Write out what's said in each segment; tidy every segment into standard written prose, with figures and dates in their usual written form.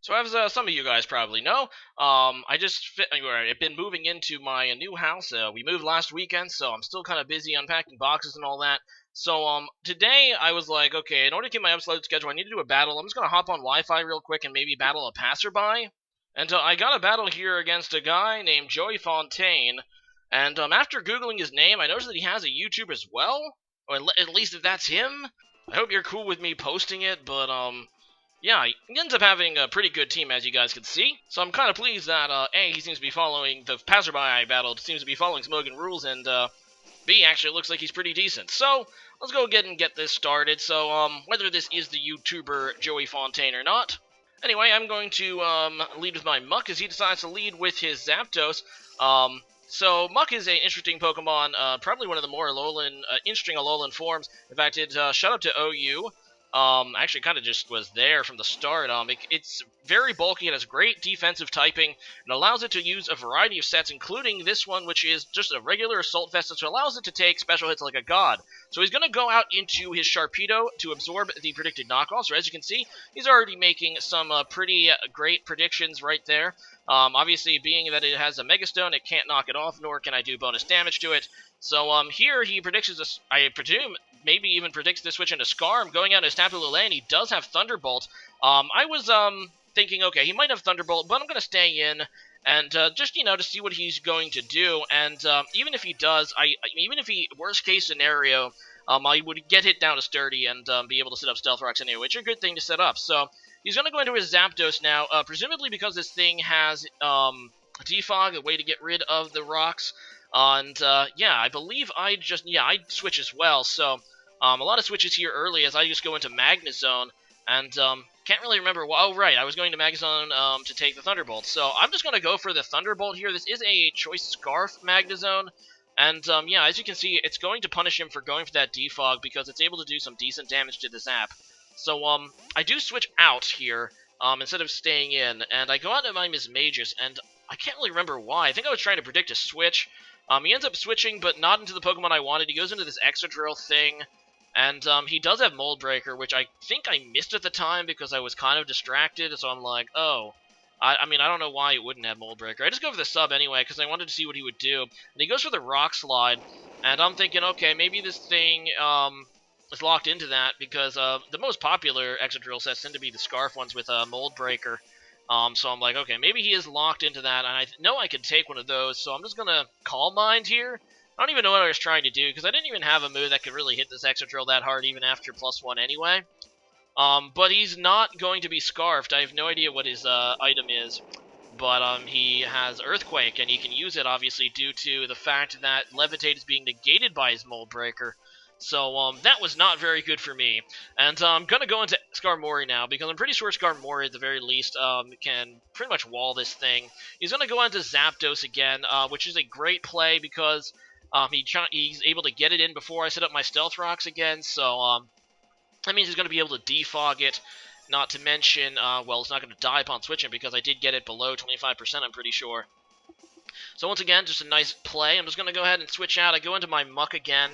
So as some of you guys probably know, I've been moving into my new house. We moved last weekend, so I'm still kind of busy unpacking boxes and all that. So today I was like, okay, in order to keep my upload schedule, I need to do a battle. I'm just gonna hop on Wi-Fi real quick and maybe battle a passerby. And I got a battle here against a guy named JoeyFontaine. And after googling his name, I noticed that he has a YouTube as well, or at least if that's him. I hope you're cool with me posting it, but yeah, he ends up having a pretty good team, as you guys can see. So I'm kind of pleased that, A, he seems to be following the passerby I battled, seems to be following Smogon rules, and, B, actually looks like he's pretty decent. So, let's go ahead and get this started. So, whether this is the YouTuber JoeyFontaine or not. Anyway, I'm going to, lead with my Muck, as he decides to lead with his Zapdos. So, Muck is an interesting Pokemon, probably one of the more interesting Alolan forms. In fact, shout out to OU. Actually kind of just was there from the start. It's very bulky, it has great defensive typing, and allows it to use a variety of sets, including this one, which is just a regular Assault Vest, which allows it to take special hits like a god. So he's going to go out into his Sharpedo to absorb the predicted knockoff. So as you can see, he's already making some pretty great predictions right there. Obviously, being that it has a Mega Stone, it can't knock it off, nor can I do bonus damage to it. So here he predicts I presume, maybe even predicts the switch into Scarm, going out to Tapu Lele, and he does have Thunderbolt. I was thinking, okay, he might have Thunderbolt, but I'm going to stay in and just, to see what he's going to do. And even if he does, even if he, worst case scenario, I would get hit down to Sturdy and be able to set up Stealth Rocks anyway, which are a good thing to set up. So he's going to go into his Zapdos now, presumably because this thing has Defog, a way to get rid of the rocks. And, yeah, I believe I'd switch as well. So, a lot of switches here early as I just go into Magnezone. And, can't really remember. Oh, right, I was going to Magnezone to take the Thunderbolt. So, I'm just going to go for the Thunderbolt here. This is a Choice Scarf Magnezone. And, yeah, as you can see, it's going to punish him for going for that Defog because it's able to do some decent damage to the Zap. So, I do switch out here instead of staying in. And I go out to my Mismagius, and I can't really remember why. I think I was trying to predict a switch. He ends up switching, but not into the Pokemon I wanted. He goes into this Excadrill thing, and he does have Mold Breaker, which I think I missed at the time because I was kind of distracted, so I'm like, oh. I mean, I don't know why it wouldn't have Mold Breaker. I just go for the sub anyway, because I wanted to see what he would do. And he goes for the Rock Slide, and I'm thinking, okay, maybe this thing is locked into that, because the most popular Excadrill sets tend to be the Scarf ones with Mold Breaker. So I'm like, okay, maybe he is locked into that, and I know I could take one of those, so I'm just going to Calm Mind here. I don't even know what I was trying to do, because I didn't even have a move that could really hit this Excadrill that hard, even after +1 anyway. But he's not going to be Scarfed. I have no idea what his item is, but he has Earthquake, and he can use it, obviously, due to the fact that Levitate is being negated by his Mold Breaker. So, that was not very good for me. And I'm going to go into Skarmory now, because I'm pretty sure Skarmory, at the very least, can pretty much wall this thing. He's going to go into Zapdos again, which is a great play, because he's able to get it in before I set up my Stealth Rocks again, so that means he's going to be able to defog it. Not to mention, well, it's not going to die upon switching, because I did get it below 25%, I'm pretty sure. So once again, just a nice play. I'm just going to go ahead and switch out. I go into my Muck again.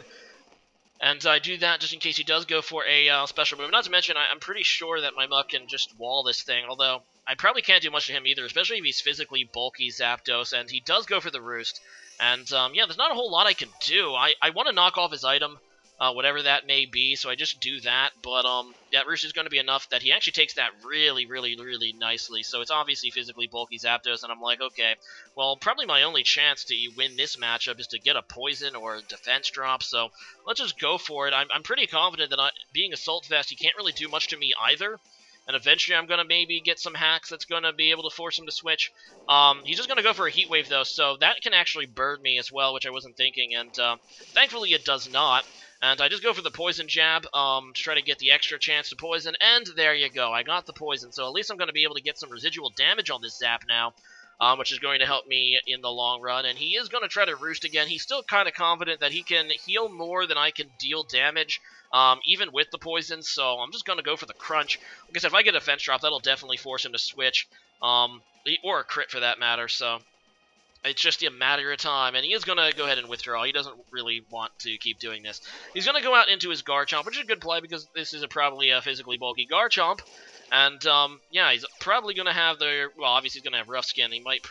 And I do that just in case he does go for a special move. Not to mention, I'm pretty sure that my Muck can just wall this thing, although I probably can't do much to him either, especially if he's physically bulky Zapdos, and he does go for the Roost. And, yeah, there's not a whole lot I can do. I want to knock off his item, whatever that may be, so I just do that, but that Roost is going to be enough that he actually takes that really, really, really nicely, so it's obviously physically bulky Zapdos, and I'm like, okay, well, probably my only chance to win this matchup is to get a Poison or a Defense drop, so let's just go for it. I'm pretty confident that being Assault Vest, he can't really do much to me either, and eventually I'm going to maybe get some hacks that's going to be able to force him to switch. He's just going to go for a Heat Wave, though, so that can actually burn me as well, which I wasn't thinking, and thankfully it does not. And I just go for the Poison Jab to try to get the extra chance to poison, and there you go. I got the poison, so at least I'm going to be able to get some residual damage on this Zap now, which is going to help me in the long run. And he is going to try to Roost again. He's still kind of confident that he can heal more than I can deal damage, even with the poison, so I'm just going to go for the Crunch. Like I said, if I get a Fence Drop, that'll definitely force him to switch, or a crit for that matter, so it's just a matter of time, and he is going to go ahead and withdraw. He doesn't really want to keep doing this. He's going to go out into his Garchomp, which is a good play because this is probably a physically bulky Garchomp, And, yeah, he's probably going to have well, obviously he's going to have rough skin. He might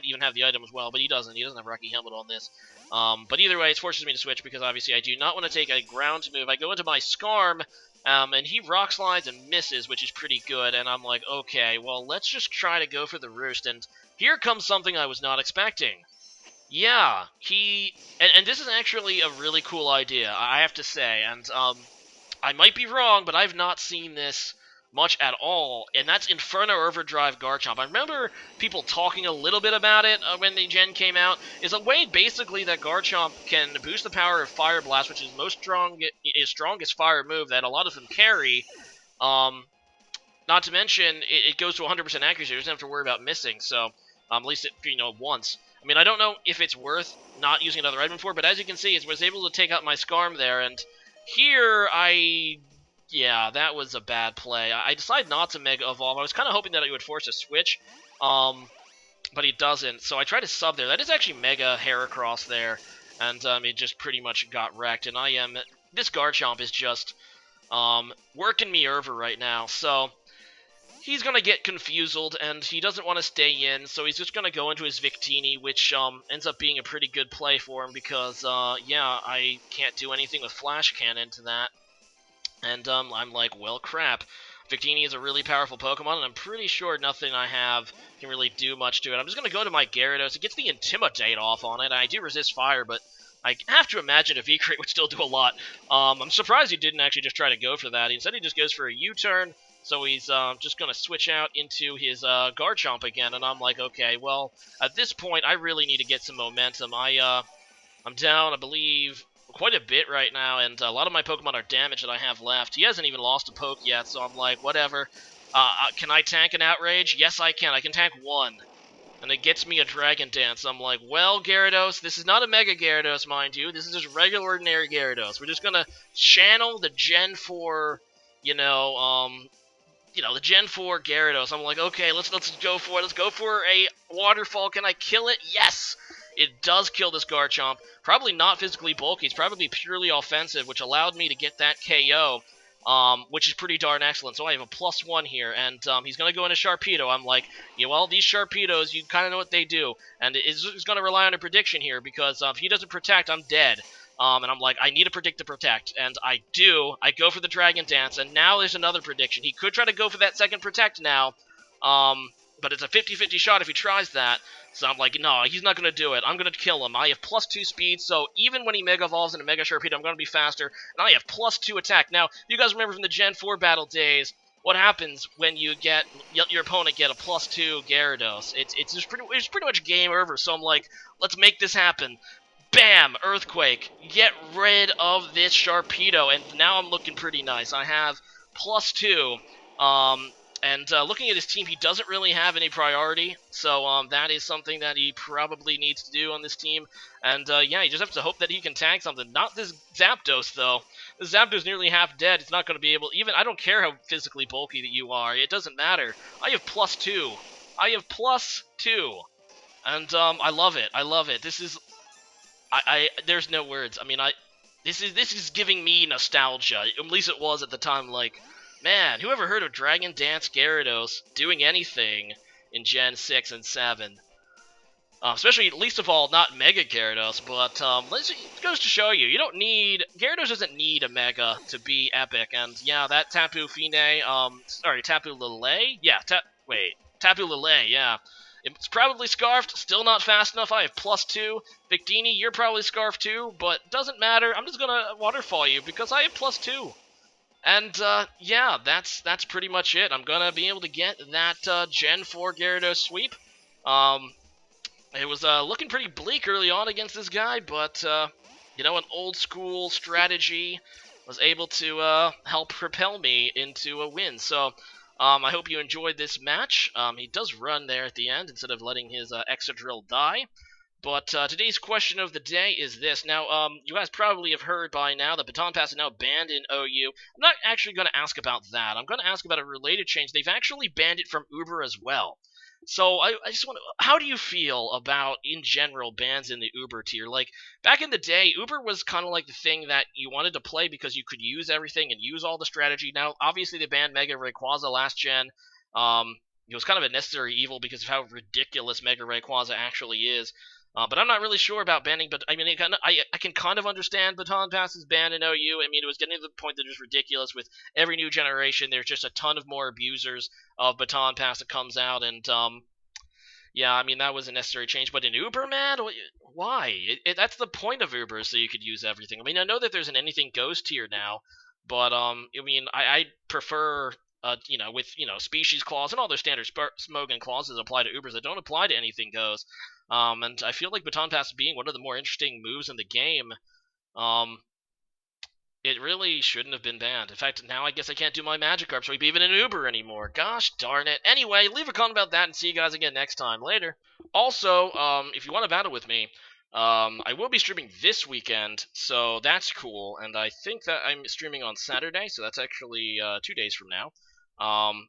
even have the item as well, but he doesn't. He doesn't have Rocky Helmet on this. But either way, it forces me to switch because obviously I do not want to take a ground move. I go into my Scarm, and he rock slides and misses, which is pretty good. And I'm like, okay, well, let's just try to go for the roost. And here comes something I was not expecting. Yeah, and this is actually a really cool idea, I have to say. And I might be wrong, but I've not seen this much at all, and that's Inferno Overdrive Garchomp. I remember people talking a little bit about it when the gen came out. Is a way basically that Garchomp can boost the power of Fire Blast, which is his strongest fire move that a lot of them carry. Not to mention, it goes to 100% accuracy. He doesn't have to worry about missing, so at least once. I mean, I don't know if it's worth not using another item for, but as you can see, I was able to take out my Scarm there, and here yeah, that was a bad play. I decided not to Mega Evolve. I was kind of hoping that it would force a switch, but it doesn't. So I tried to sub there. That is actually Mega Heracross there, and it just pretty much got wrecked. And this Garchomp is just working me over right now. So he's going to get confused, and he doesn't want to stay in, so he's just going to go into his Victini, which ends up being a pretty good play for him because, yeah, I can't do anything with Flash Cannon to that. And I'm like, well, crap. Victini is a really powerful Pokemon, and I'm pretty sure nothing I have can really do much to it. I'm just going to go to my Gyarados. It gets the Intimidate off on it. I do resist fire, but I have to imagine a V-Crate would still do a lot. I'm surprised he didn't actually just try to go for that. Instead, he just goes for a U-turn, so he's just going to switch out into his Garchomp again, and I'm like, okay, well, at this point, I really need to get some momentum. I'm down, I believe, quite a bit right now, and a lot of my Pokemon are damaged that I have left. He hasn't even lost a poke yet, so I'm like, whatever. Can I tank an Outrage? Yes, I can. I can tank one. And it gets me a Dragon Dance. I'm like, well, Gyarados, this is not a Mega Gyarados, mind you. This is just regular, ordinary Gyarados. We're just gonna channel the Gen 4, the Gen 4 Gyarados. I'm like, okay, let's go for it. Let's go for a Waterfall. Can I kill it? Yes! It does kill this Garchomp. Probably not physically bulky. It's probably purely offensive, which allowed me to get that KO, which is pretty darn excellent. So I have a +1 here, and he's going to go into Sharpedo. I'm like, well, these Sharpedos, you kind of know what they do. And it's going to rely on a prediction here, because if he doesn't protect, I'm dead. And I'm like, I need to predict to protect. And I do. I go for the Dragon Dance, and now there's another prediction. He could try to go for that second protect now, but it's a 50-50 shot if he tries that. So I'm like, no, he's not going to do it. I'm going to kill him. I have +2 speed, so even when he Mega Evolves into Mega Sharpedo, I'm going to be faster. And I have +2 attack. Now, you guys remember from the Gen 4 battle days, what happens when you get your opponent get a +2 Gyarados? It's pretty much game over. So I'm like, let's make this happen. Bam! Earthquake. Get rid of this Sharpedo, and now I'm looking pretty nice. I have +2. And looking at his team, he doesn't really have any priority, so that is something that he probably needs to do on this team. And yeah, you just have to hope that he can tag something. Not this Zapdos, though. This Zapdos nearly half dead. It's not going to be able... I don't care how physically bulky that you are. It doesn't matter. I have +2. I have +2. And I love it. I love it. This is... there's no words. I mean, this is giving me nostalgia. At least it was at the time, like... Man, who ever heard of Dragon Dance Gyarados doing anything in Gen 6 and 7? Especially, least of all, not Mega Gyarados, but it goes to show you, Gyarados doesn't need a Mega to be epic, and yeah, that Tapu Fine, Tapu Lele? Yeah, Tapu Lele, yeah. It's probably Scarfed, still not fast enough, I have +2. Victini, you're probably Scarfed too, but doesn't matter, I'm just gonna Waterfall you, because I have +2. And, yeah, that's pretty much it. I'm gonna be able to get that, Gen 4 Gyarados sweep. It was, looking pretty bleak early on against this guy, but, an old-school strategy was able to, help propel me into a win. So, I hope you enjoyed this match. He does run there at the end instead of letting his, Excadrill die. But today's question of the day is this. Now, you guys probably have heard by now that Baton Pass is now banned in OU. I'm not actually going to ask about that. I'm going to ask about a related change. They've actually banned it from Uber as well. So I just want to. How do you feel about in general bans in the Uber tier? Like back in the day, Uber was kind of like the thing that you wanted to play because you could use everything and use all the strategy. Now, obviously, they banned Mega Rayquaza last gen. It was kind of a necessary evil because of how ridiculous Mega Rayquaza actually is. But I'm not really sure about banning. But I mean, I can kind of understand Baton Pass's ban in OU. I mean, it was getting to the point that it was ridiculous. With every new generation, there's just a ton of more abusers of Baton Pass that comes out, and yeah, I mean that was a necessary change. But in Uber, man, why? That's the point of Uber, so you could use everything. I mean, I know that there's an anything goes tier now, but I mean, I prefer. With species clause and all those standard Smogon clauses apply to Ubers that don't apply to anything goes. And I feel like Baton Pass being one of the more interesting moves in the game, um, it really shouldn't have been banned. In fact, now I guess I can't do my Magikarp sweep even in Uber anymore. Gosh darn it. Anyway, leave a comment about that and see you guys again next time. Later. Also, if you want to battle with me, I will be streaming this weekend, so that's cool. And I think that I'm streaming on Saturday, so that's actually 2 days from now.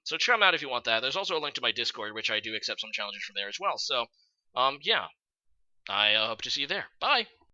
So check them out if you want that. There's also a link to my Discord, which I do accept some challenges from there as well. So, yeah, I hope to see you there. Bye.